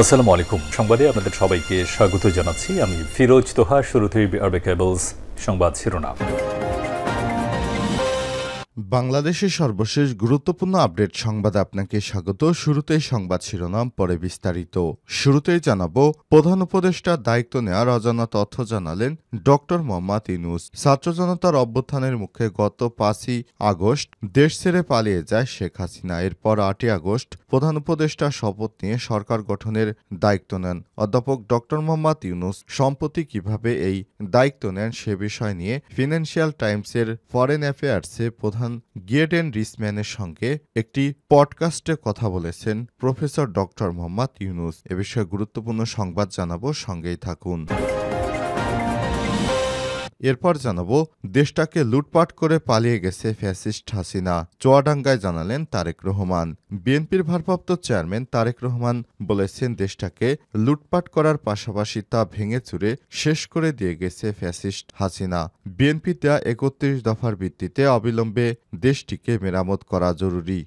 আসসালামু আলাইকুম। সংবাদে আপনাদের সবাইকে স্বাগত জানাচ্ছি। আমি ফিরোজ তোহা। শুরুতেই আরবে কেবলস সংবাদ শিরোনাম। বাংলাদেশের সর্বশেষ গুরুত্বপূর্ণ আপডেট সংবাদে আপনাকে স্বাগত। শুরুতেই সংবাদ শিরোনাম, পরে বিস্তারিত। শুরুতেই জানাবো, প্রধান উপদেষ্টার দায়িত্ব নেওয়ার অজানা তথ্য জানালেন ডক্টর মোহাম্মদ ইউনূস। ছাত্র জনতার অভ্যুত্থানের মুখে গত ৫ই আগস্ট দেশ ছেড়ে পালিয়ে যায় শেখ হাসিনা। এরপর ৮ই আগস্ট প্রধান উপদেষ্টার শপথ নিয়ে সরকার গঠনের দায়িত্ব নেন অধ্যাপক ডক্টর মোহাম্মদ ইউনূস। সম্প্রতি কিভাবে এই দায়িত্ব নেন সে বিষয় নিয়ে ফিনান্সিয়াল টাইমসের ফরেন অ্যাফেয়ার্সে প্রধান গিয়েডেন রিসম্যানের সঙ্গে একটি পডকাস্টে কথা বলেছেন প্রফেসর ডক্টর মোহাম্মদ ইউনূস। এ বিষয়ে গুরুত্বপূর্ণ সংবাদ জানাবো, সঙ্গেই থাকুন। এরপর জানাবো, দেশটাকে লুটপাট করে পালিয়ে গেছে ফ্যাসিস্ট হাসিনা। চুয়াডাঙ্গায় জানালেন তারেক রহমান। বিএনপির ভারপ্রাপ্ত চেয়ারম্যান তারেক রহমান বলেছেন, দেশটাকে লুটপাট করার পাশাপাশি তা ভেঙে চুরে শেষ করে দিয়ে গেছে ফ্যাসিস্ট হাসিনা। বিএনপি দেয়া ৩১ দফার ভিত্তিতে অবিলম্বে দেশটিকে মেরামত করা জরুরি।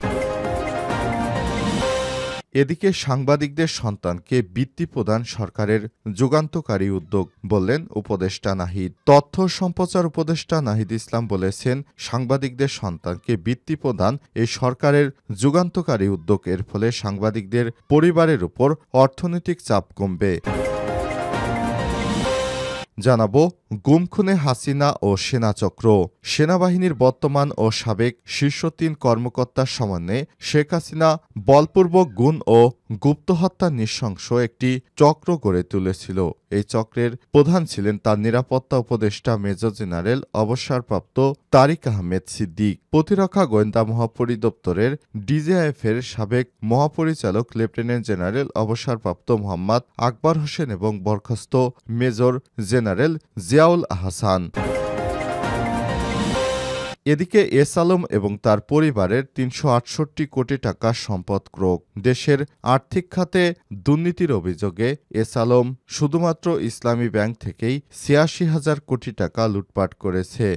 এদিকে সাংবাদিকদের সন্তানকে বৃত্তি প্রদান সরকারের যুগান্তকারী উদ্যোগ বললেন উপদেষ্টা নাহিদ। তথ্য সম্প্রচার উপদেষ্টা নাহিদ ইসলাম বলেছেন, সাংবাদিকদের সন্তানকে বৃত্তি প্রদান এই সরকারের যুগান্তকারী উদ্যোগ। এর ফলে সাংবাদিকদের পরিবারের উপর অর্থনৈতিক চাপ কমবে। জানাবো, গুম খুনে হাসিনা ও সেনাচক্র। সেনাবাহিনীর বর্তমান ও সাবেক শীর্ষ ৩ কর্মকর্তার সমন্বয়ে শেখ হাসিনা বলপূর্বক গুম ও গুপ্ত হত্যার নৃশংস একটি চক্র গড়ে তুলেছিল। এই চক্রের প্রধান ছিলেন তার নিরাপত্তা উপদেষ্টা মেজর জেনারেল অবসরপ্রাপ্ত তারিক আহমেদ সিদ্দিক। প্রতিরক্ষা গোয়েন্দা মহাপরিদপ্তরের ডিজিএফের সাবেক মহাপরিচালক লেফটেন্যান্ট জেনারেল অবসরপ্রাপ্ত মোহাম্মদ আকবর হোসেন এবং বরখাস্ত মেজর জেনারেল জিয়াউল আহসান। এদিকে এস আলম এবং তার পরিবারের ৩৬৮ কোটি টাকা সম্পদ ক্রোক। দেশের আর্থিক খাতে দুর্নীতির অভিযোগে এস আলম শুধুমাত্র ইসলামী ব্যাংক থেকেই ৮৬,০০০ কোটি টাকা লুটপাট করেছে।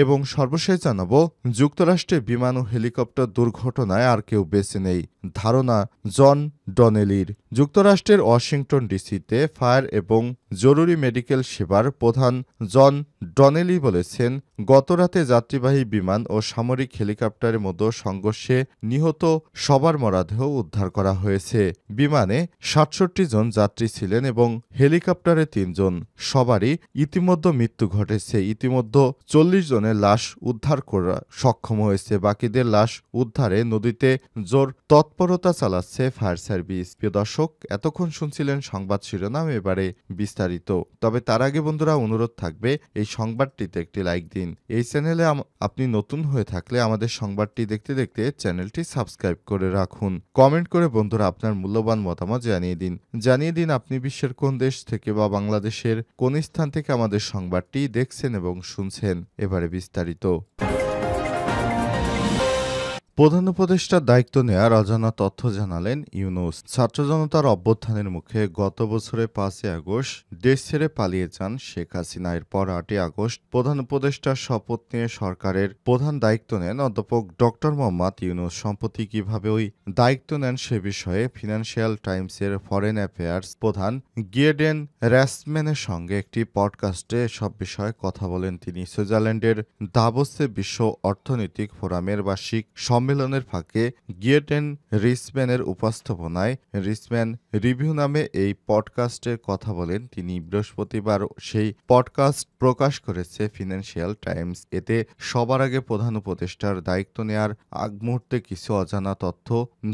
এবং সর্বশেষ জানাবো, যুক্তরাষ্ট্রে বিমান ও হেলিকপ্টার দুর্ঘটনায় আর কেউ বেঁচে নেই, ধারণা জন ডনেলির। যুক্তরাষ্ট্রের ওয়াশিংটন ডিসিতে ফায়ার এবং জরুরি মেডিকেল সেবার প্রধান জন ডনেলি বলেছেন, গতরাতে যাত্রীবাহী বিমান ও সামরিক হেলিকপ্টারের মধ্যে সংঘর্ষে নিহত সবার মরদেহ উদ্ধার করা হয়েছে। বিমানে ৬৭ জন যাত্রী ছিলেন এবং হেলিকপ্টারে ৩ জন। সবারই ইতিমধ্যে মৃত্যু ঘটেছে। ইতিমধ্যে ৪০ জনের লাশ উদ্ধার করা সক্ষম হয়েছে। বাকিদের লাশ উদ্ধারে নদীতে জোর তৎপরতা চালাচ্ছে ফায়ার সার্ভিস। প্রিয় দর্শক, এতক্ষণ শুনছিলেন সংবাদ শিরোনাম, এবারে বিস্তারিত। তবে তার আগে বন্ধুরা, অনুরোধ থাকবে এই সংবাদটিতে একটি লাইক দিন। এই চ্যানেলে আপনি নতুন হয়ে থাকলে আমাদের সংবাদটি দেখতে দেখতে চ্যানেলটি সাবস্ক্রাইব করে রাখুন। কমেন্ট করে বন্ধুরা আপনার মূল্যবান মতামত জানিয়ে দিন আপনি বিশ্বের কোন দেশ থেকে বা বাংলাদেশের কোন স্থান থেকে আমাদের সংবাদটি দেখছেন এবং শুনছেন। এবারে বিস্তারিত। প্রধান উপদেষ্টার দায়িত্ব নেয়ার অজানা তথ্য জানালেন ইউনূস। ছাত্র জনতার অভ্যুত্থানের মুখে গত বছরের ৫ই আগস্ট দেশ ছেড়ে পালিয়ে যান শেখ হাসিনা। এরপর ৮ই আগস্ট প্রধান উপদেষ্টার শপথ নিয়ে সরকারের প্রধান দায়িত্ব নেন অধ্যাপক ডক্টর মোহাম্মদ ইউনূস। সম্প্রতি কিভাবে ওই দায়িত্ব নেন সে বিষয়ে ফিনান্সিয়াল টাইমসের ফরেন অ্যাফেয়ার্স প্রধান গিয়েডেন রিসম্যানের সঙ্গে একটি পডকাস্টে সব বিষয়ে কথা বলেন তিনি। সুইজারল্যান্ডের দাভোসে বিশ্ব অর্থনৈতিক ফোরামের বার্ষিক সম্মেলনের ফাঁকে গিয়েডেন রিসম্যানের উপস্থাপনায় রিসম্যান রিভিউ নামে এই পডকাস্টের কথা বলেন তিনি। বৃহস্পতিবার সেই পডকাস্ট প্রকাশ করেছে ফিনান্সিয়াল টাইমস। এতে সবার আগে প্রধান উপদেষ্টার দায়িত্ব নেয়ার আগ মুহূর্তে কিছু অজানা তথ্য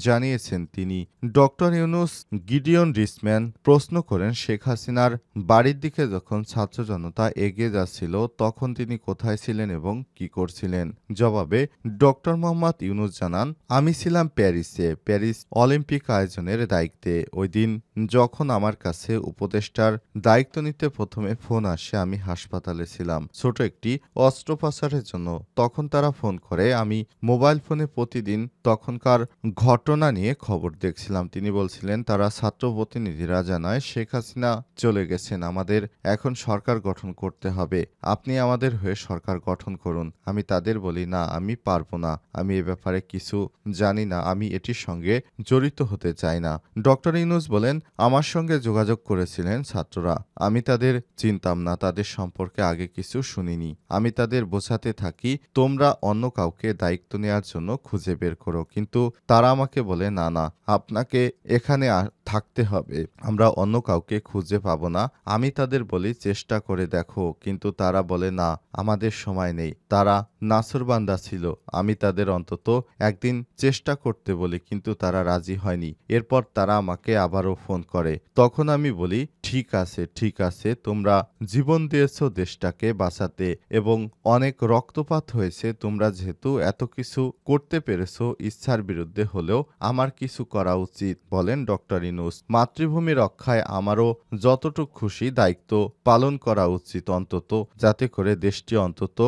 জানিয়েছেন তিনি। ডক্টর ইউনূস গিডিয়ন রিসম্যান প্রশ্ন করেন, শেখ হাসিনার বাড়ির দিকে যখন ছাত্র জনতা এগিয়ে যাচ্ছিল তখন তিনি কোথায় ছিলেন এবং কি করছিলেন? জবাবে ডক্টর মোহাম্মদ ইউনূস জানান, আমি ছিলাম প্যারিসে, প্যারিস অলিম্পিক আয়োজনের দায়িত্বে। ওই দিন যখন আমার কাছে উপদেষ্টার দায়িত্ব নিতে প্রথমে ফোন আসে আমি হাসপাতালে ছিলাম ছোট একটি অস্ত্রোপচারের জন্য। তখন তারা ফোন করে। আমি মোবাইল ফোনে প্রতিদিন তখনকার ঘটনা নিয়ে খবর দেখছিলাম। তিনি বলছিলেন তারা ছাত্র প্রতিনিধিরা জানায় শেখ হাসিনা চলে গেছেন, আমাদের এখন সরকার গঠন করতে হবে, আপনি আমাদের হয়ে সরকার গঠন করুন। আমি তাদের বলি না, আমি পারবো না, আমি এ ব্যাপারে কিছু জানি না, আমি এটির সঙ্গে জড়িত হতে চাই না। ডক্টর ইউনূস বলেন আমার সঙ্গে যোগাযোগ করেছিলেন ছাত্ররা, আমি তাদের চিনতাম না, তাদের সম্পর্কে আগে কিছু শুনিনি। আমি তাদের বোঝাতে থাকি তোমরা অন্য কাউকে দায়িত্ব নেওয়ার জন্য খুঁজে বের করো, কিন্তু তারা আমাকে বলে না না, আপনাকে এখানে থাকতে হবে, আমরা অন্য কাউকে খুঁজে পাবো না। আমি তাদের বলি চেষ্টা করে দেখো, কিন্তু তারা বলে না, আমাদের সময় নেই। তারা নাছোড়বান্দা ছিল। আমি তাদের অন্তত একদিন চেষ্টা করতে বলি, কিন্তু তারা রাজি হয়নি। এরপর তারা আমাকে আবারও ফোন করে। তখন আমি বলি ঠিক আছে, ঠিক আছে, তোমরা জীবন দিয়েছো দেশটাকে বাঁচাতে এবং অনেক রক্তপাত হয়েছে, তোমরা যেহেতু এত কিছু করতে পেরেছো ইচ্ছার বিরুদ্ধে হলেও আমার কিছু করা উচিত, বলেন ডক্টর ইউনূস। মাতৃভূমি রক্ষায় আমারও যতটুকু খুশি দায়িত্ব পালন করা উচিত, অন্তত যাতে করে দেশটি অন্তত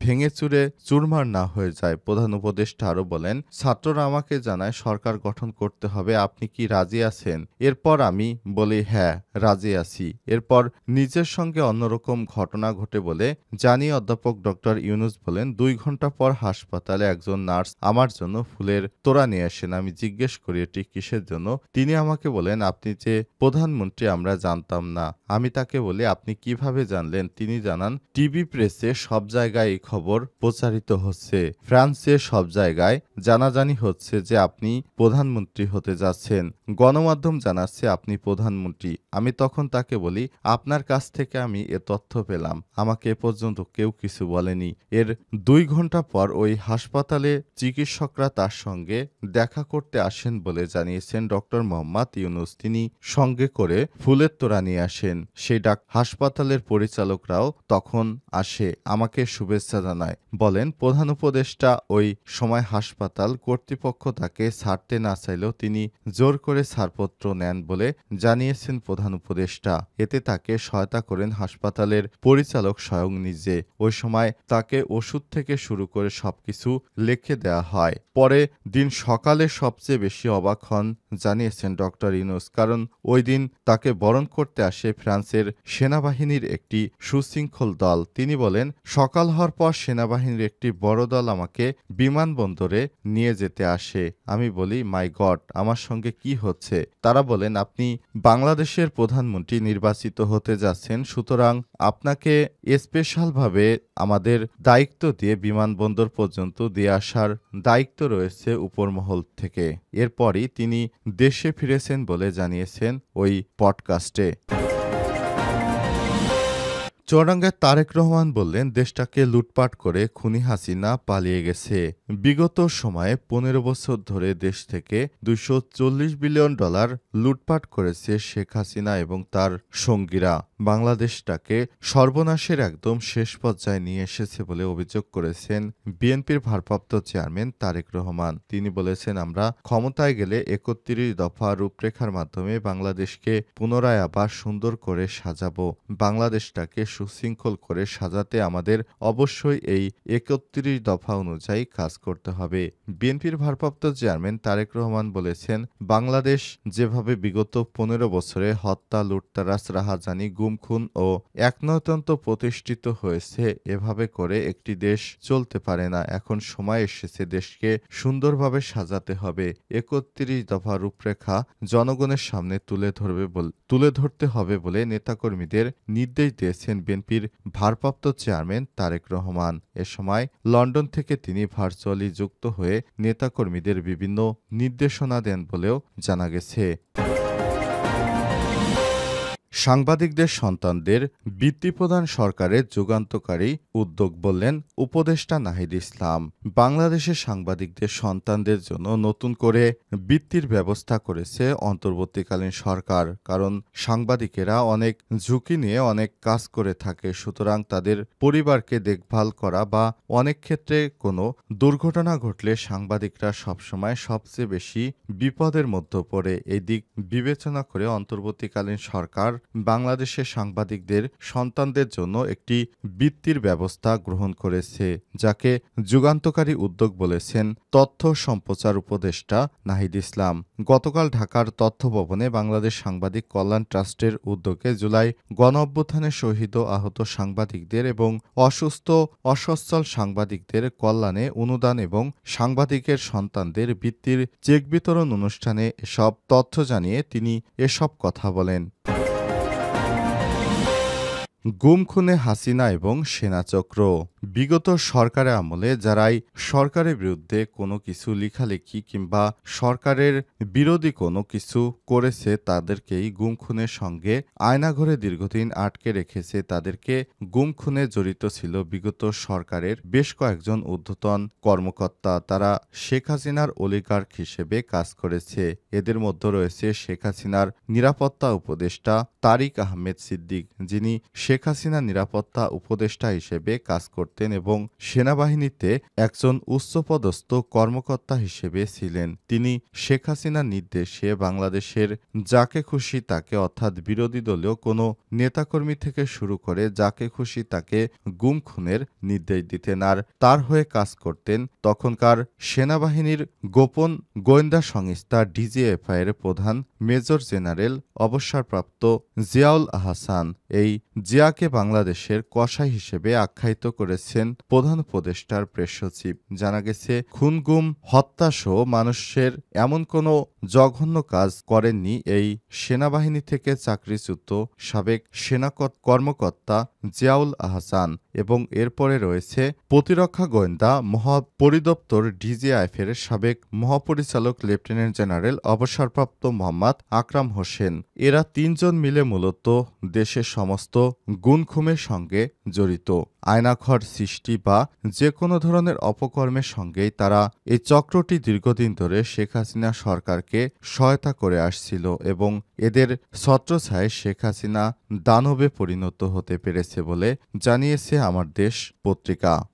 ভেঙে চুরে চুরমার না হয়ে যায়। প্রধান উপদেষ্টা আরও বলেন ছাত্ররা আমাকে জানায় সরকার গঠন করতে হবে, আপনি কি রাজি আছেন? এরপর আমি বলি হ্যাঁ রাজি আছি। এরপর নিজের সঙ্গে অন্যরকম ঘটনা ঘটে বলে জানিয়ে অধ্যাপক ডক্টর ইউনূস বলেন 2 ঘন্টা পর হাসপাতালে একজন নার্স আমার জন্য ফুলের তোড়া নিয়ে আসেন। আমি জিজ্ঞেস করি এটি কিসের জন্য? তিনি আমাকে বলেন আপনি যে প্রধানমন্ত্রী আমরা জানতাম না। আমি তাকে বলি আপনি কিভাবে জানলেন? তিনি জানান টিভি প্রেসে সব জায়গায় এই খবর প্রচারিত হচ্ছে, ফ্রান্সে সব জায়গায় জানাজানি হচ্ছে যে আপনি প্রধানমন্ত্রী হতে যাচ্ছেন, গণমাধ্যম জানাচ্ছে আপনি প্রধানমন্ত্রী। আমি তখন তাকে বলি আপনার কাছ থেকে আমি এ তথ্য পেলাম, আমাকে এ পর্যন্ত কেউ কিছু বলেনি। এর 2 ঘন্টা পর ওই হাসপাতালে চিকিৎসকরা তার সঙ্গে দেখা করতে আসেন বলে জানিয়েছেন ডক্টর মোহাম্মদ ইউনূস। তিনি সঙ্গে করে ফুলের তোড়া নিয়ে আসেন। সেই হাসপাতালের পরিচালকরাও তখন আসে, আমাকে শুভেচ্ছা জানায়। বলেন প্রধান উপদেষ্টা ওই সময় হাসপাতাল কর্তৃপক্ষ তাকে ছাড়তে না চাইলেও তিনি জোর করে ছাড়পত্র নেন বলে জানিয়েছেন প্রধান উপদেষ্টা। এতে তাকে সহায়তা করেন হাসপাতালের পরিচালক স্বয়ং নিজে। ওই সময় তাকে ওষুধ থেকে শুরু করে সবকিছু লিখে দেওয়া হয়। পরে দিন সকালে সবচেয়ে বেশি অবাক হন জানিয়েছেন ডক্টর ইউনূস, কারণ ওই দিন তাকে বরণ করতে আসে ফ্রান্সের সেনাবাহিনীর একটি সুশৃঙ্খল দল। তিনি বলেন সকাল হওয়ার পর সেনাবাহিনীর একটি বড় দল আমাকে বিমানবন্দরে নিয়ে যেতে আসে। আমি বলি মাই গড, আমার সঙ্গে কি হচ্ছে? তারা বলেন আপনি বাংলাদেশের প্রধানমন্ত্রী নির্বাচিত হতে যাচ্ছেন, সুতরাং আপনাকে স্পেশালভাবে আমাদের দায়িত্ব দিয়ে বিমানবন্দর পর্যন্ত দিয়ে আসার দায়িত্ব রয়েছে উপরমহল থেকে। এরপরই তিনি দেশে ফিরেছেন বলে জানিয়েছেন ওই পডকাস্টে। চুয়াডাঙ্গায় তারেক রহমান বললেন দেশটাকে লুটপাট করে খুনি হাসিনা পালিয়ে গেছে। বিগত সময়ে 15 বছর ধরে দেশ থেকে $240 বিলিয়ন লুটপাট করেছে শেখ হাসিনা এবং তার সঙ্গীরা। বাংলাদেশটাকে সর্বনাশের একদম শেষ পর্যায়ে নিয়ে এসেছে বলে অভিযোগ করেছেন বিএনপির ভারপ্রাপ্ত চেয়ারম্যান তারেক রহমান। তিনি বলেছেন আমরা ক্ষমতায় গেলে 31 দফা রূপরেখার মাধ্যমে বাংলাদেশকে পুনরায় আবার সুন্দর করে সাজাবো। বাংলাদেশটাকে সুশৃঙ্খল করে সাজাতে আমাদের অবশ্যই এই 31 দফা অনুযায়ী কাজ করতে হবে। বিএনপির ভারপ্রাপ্ত চেয়ারম্যান তারেক রহমান বলেছেন বাংলাদেশ যেভাবে বিগত 15 বছরে হত্যা, লুটতরাজ, রাহাজানি, গুম-খুন ও একনায়কতন্ত্র প্রতিষ্ঠিত হয়েছে, এভাবে করে একটি দেশ চলতে পারে না। এখন সময় এসেছে দেশকে সুন্দরভাবে সাজাতে হবে। 31 দফা রূপরেখা জনগণের সামনে তুলে ধরতে হবে বলে নেতাকর্মীদের নির্দেশ দিয়েছেন বিএনপির ভারপ্রাপ্ত চেয়ারম্যান তারেক রহমান। এ সময় লন্ডন থেকে তিনি ভার্চুয়ালি যুক্ত হয়ে নেতাকর্মীদের বিভিন্ন নির্দেশনা দেন বলেও জানা গেছে। সাংবাদিকদের সন্তানদের বৃত্তি প্রদান সরকারের যুগান্তকারী উদ্যোগ বললেন উপদেষ্টা নাহিদ ইসলাম। বাংলাদেশে সাংবাদিকদের সন্তানদের জন্য নতুন করে বৃত্তির ব্যবস্থা করেছে অন্তর্বর্তীকালীন সরকার। কারণ সাংবাদিকেরা অনেক ঝুঁকি নিয়ে অনেক কাজ করে থাকে, সুতরাং তাদের পরিবারকে দেখভাল করা বা অনেক ক্ষেত্রে কোনো দুর্ঘটনা ঘটলে সাংবাদিকরা সবসময় সবচেয়ে বেশি বিপদের মধ্যে পড়ে। এই দিক বিবেচনা করে অন্তর্বর্তীকালীন সরকার বাংলাদেশের সাংবাদিকদের সন্তানদের জন্য একটি বৃত্তির ব্যবস্থা গ্রহণ করেছে, যাকে যুগান্তকারী উদ্যোগ বলেছেন তথ্য সম্প্রচার উপদেষ্টা নাহিদ ইসলাম। গতকাল ঢাকার তথ্য ভবনে বাংলাদেশ সাংবাদিক কল্যাণ ট্রাস্টের উদ্যোগে জুলাই গণঅভ্যুত্থানে শহীদ ও আহত সাংবাদিকদের এবং অসুস্থ অসচ্ছল সাংবাদিকদের কল্যাণে অনুদান এবং সাংবাদিকের সন্তানদের বৃত্তির চেক বিতরণ অনুষ্ঠানে এসব তথ্য জানিয়ে তিনি এসব কথা বলেন। গুম খুনে হাসিনা এবং সেনাচক্র। বিগত সরকারের আমলে যারাই সরকারের বিরুদ্ধে কোনো কিছু লেখালেখি কিংবা সরকারের বিরোধী কোনো কিছু করেছে তাদেরকেই গুম খুনের সঙ্গে আয়নাঘরে দীর্ঘদিন আটকে রেখেছে। তাদেরকে গুম খুনে জড়িত ছিল বিগত সরকারের বেশ কয়েকজন ঊর্ধ্বতন কর্মকর্তা। তারা শেখ হাসিনার অলিগার্ক হিসেবে কাজ করেছে। এদের মধ্যে রয়েছে শেখ হাসিনার নিরাপত্তা উপদেষ্টা তারিক আহমেদ সিদ্দিক, যিনি শেখ হাসিনা নিরাপত্তা উপদেষ্টা হিসেবে কাজ করতেন এবং সেনাবাহিনীতে একজন উচ্চপদস্থ কর্মকর্তা হিসেবে ছিলেন। তিনি শেখ হাসিনার নির্দেশে বাংলাদেশের যাকে খুশি তাকে, অর্থাৎ বিরোধী দলীয় কোনো নেতাকর্মী থেকে শুরু করে যাকে খুশি তাকে গুম খুনের নির্দেশ দিতেন আর তার হয়ে কাজ করতেন তখনকার সেনাবাহিনীর গোপন গোয়েন্দা সংস্থা ডিজিএফআই এর প্রধান মেজর জেনারেল অবসরপ্রাপ্ত জিয়াউল আহসান। এই জিয়াকে বাংলাদেশের কসাই হিসেবে আখ্যায়িত করেছেন প্রধান উপদেষ্টার প্রেস সচিব। জানা গেছে, খুন গুম হত্যাসহ মানুষের এমন কোনো জঘন্য কাজ করেননি এই সেনাবাহিনী থেকে চাকরিচ্যুত সাবেক সেনা কর্মকর্তা জিয়াউল আহসান। এবং এরপরে রয়েছে প্রতিরক্ষা গোয়েন্দা মহাপরিদপ্তর ডিজিএফআই এর সাবেক মহাপরিচালক লেফটেন্যান্ট জেনারেল অবসরপ্রাপ্ত মোহাম্মদ আকরাম হোসেন। এরা তিনজন মিলে মূলত দেশের সমস্ত গুম-খুনের সঙ্গে জড়িত। আয়নাঘর সৃষ্টি বা যে কোনো ধরনের অপকর্মের সঙ্গেই তারা এই চক্রটি দীর্ঘদিন ধরে শেখ হাসিনা সরকারকে সহায়তা করে আসছিল এবং এদের ছত্রছায়ায় শেখ হাসিনা দানবে পরিণত হতে পেরেছে বলে জানিয়েছে আমার দেশ পত্রিকা।